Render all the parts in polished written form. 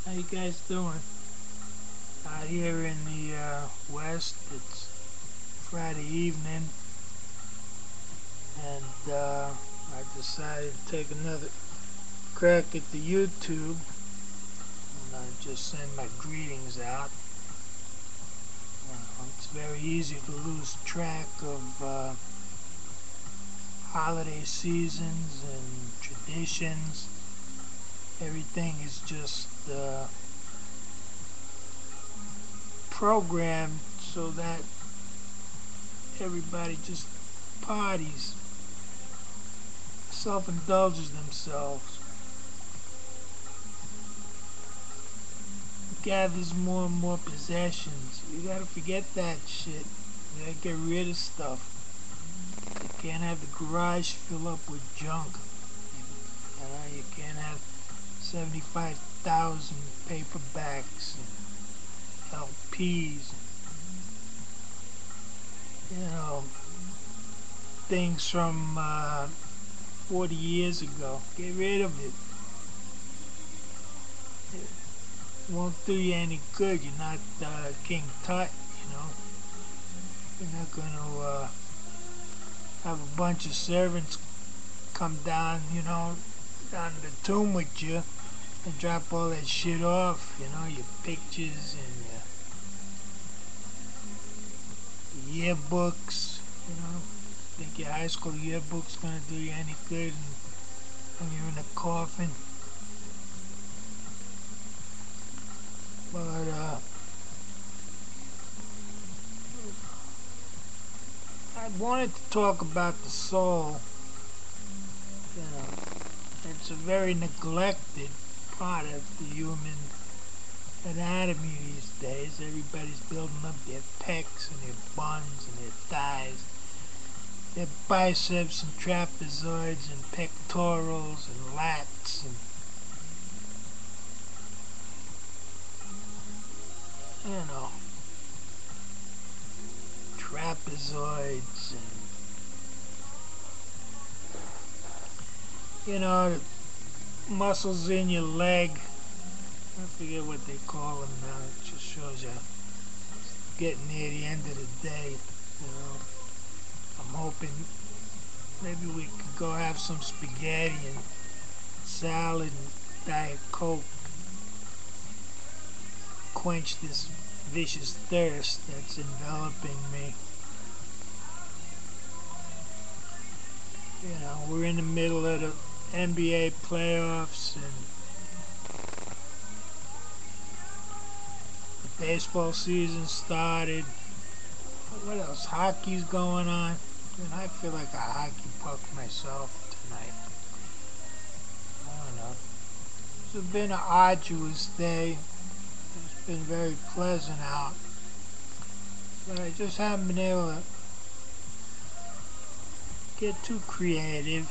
How you guys doing? Out here in the west, it's Friday evening, and I decided to take another crack at the YouTube, and I just send my greetings out. It's very easy to lose track of holiday seasons and traditions. Everything is just programmed so that everybody just parties, self-indulges themselves, gathers more and more possessions. You gotta forget that shit. You gotta get rid of stuff. You can't have the garage fill up with junk. You can't have 75,000 paperbacks and LPs. Things from 40 years ago. Get rid of it. It won't do you any good. You're not King Tut, you know. You're not going to have a bunch of servants come down, down to the tomb with you and drop all that shit off, your pictures and your yearbooks, Think your high school yearbook's gonna do you any good when you're in a coffin? But I wanted to talk about the soul. It's a very neglected part of the human anatomy these days. Everybody's building up their pecs and their buns and their thighs, their biceps and trapezoids and pectorals and lats and trapezoids and the muscles in your leg. I forget what they call them now. It just shows you getting near the end of the day. I'm hoping maybe we could go have some spaghetti and salad and Diet Coke. Quench this vicious thirst that's enveloping me. We're in the middle of the NBA playoffs and the baseball season started. What else? Hockey's going on. And I feel like a hockey puck myself tonight. I don't know. It's been an arduous day. It's been very pleasant out. But I just haven't been able to get too creative,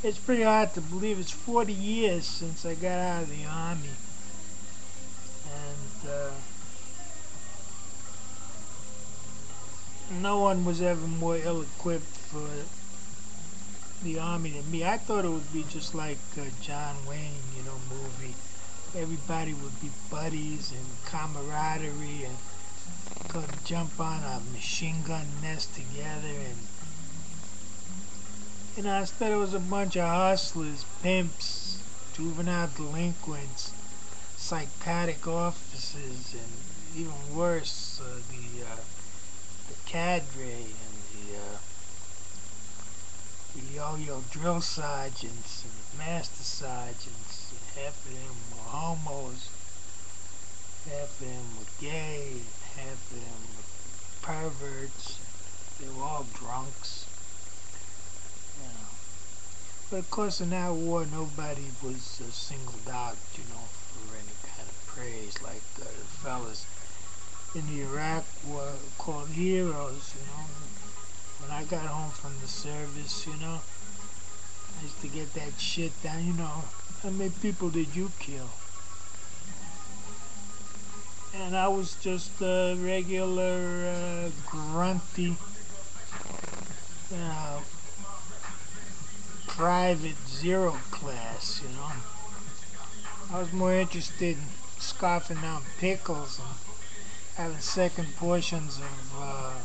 It's pretty hard to believe it's 40 years since I got out of the Army. And no one was ever more ill-equipped for the Army than me. I thought it would be just like a John Wayne, movie. Everybody would be buddies and camaraderie and go jump on a machine gun nest together and instead it was a bunch of hustlers, pimps, juvenile delinquents, psychotic officers, and even worse, the cadre and the yo-yo drill sergeants and master sergeants. Half of them were homos, half of them were gay, half of them were perverts. They were all drunks. But of course in that war nobody was singled out, for any kind of praise like the fellas in the Iraq war called heroes, When I got home from the service, I used to get that shit down, how many people did you kill? and I was just a regular grunty, you know, private zero class, you know. I was more interested in scarfing down pickles and having second portions of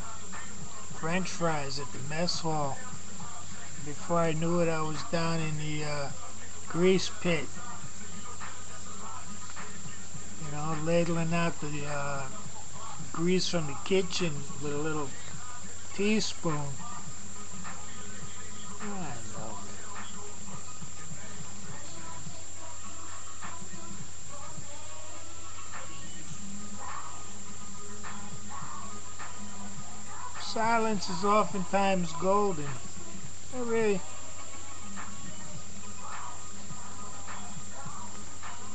French fries at the mess hall. Before I knew it, I was down in the grease pit, you know, ladling out the grease from the kitchen with a little teaspoon. I don't know. Silence is oftentimes golden. I really,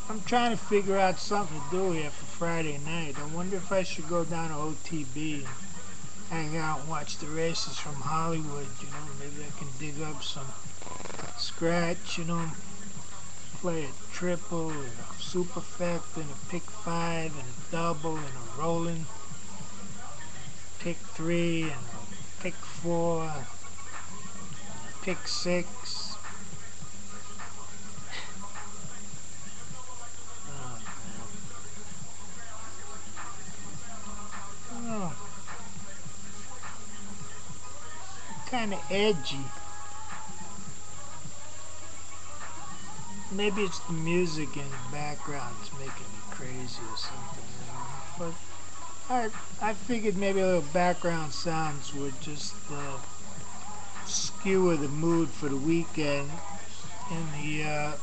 I'm trying to figure out something to do here for Friday night. I wonder if I should go down to OTB and hang out and watch the races from Hollywood. You know, maybe I can dig up some scratch. You know, play a triple and a superfecta and a pick five and a double and a rolling pick three and a pick four, pick six. Oh, man. Oh, kind of edgy. Maybe it's the music in the background that's making me crazy or something. You know? But I figured maybe a little background sounds would just skewer the mood for the weekend in the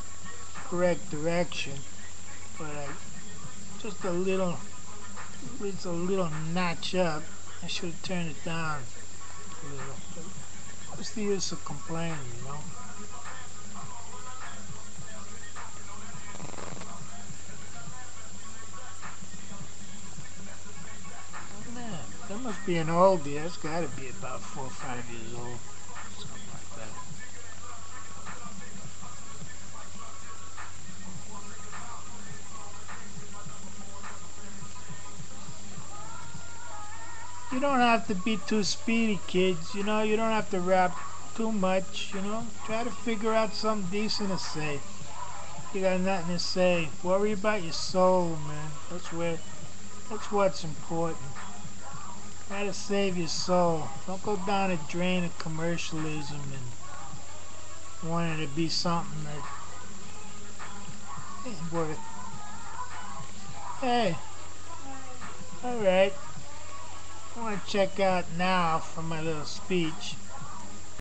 correct direction. But just a little, it's a little notch up. I should have turned it down a little. But what's the use of complaining, you know? Man, that must be an oldie. That's got to be about 4 or 5 years old. Something like that. You don't have to be too speedy, kids. You know, you don't have to rap too much, you know. Try to figure out something decent to say. You got nothing to say. Worry about your soul, man. That's what's important. Try to save your soul. Don't go down a drain of commercialism and wanting to be something that ain't worth. Hey, alright. I want to check out now from my little speech.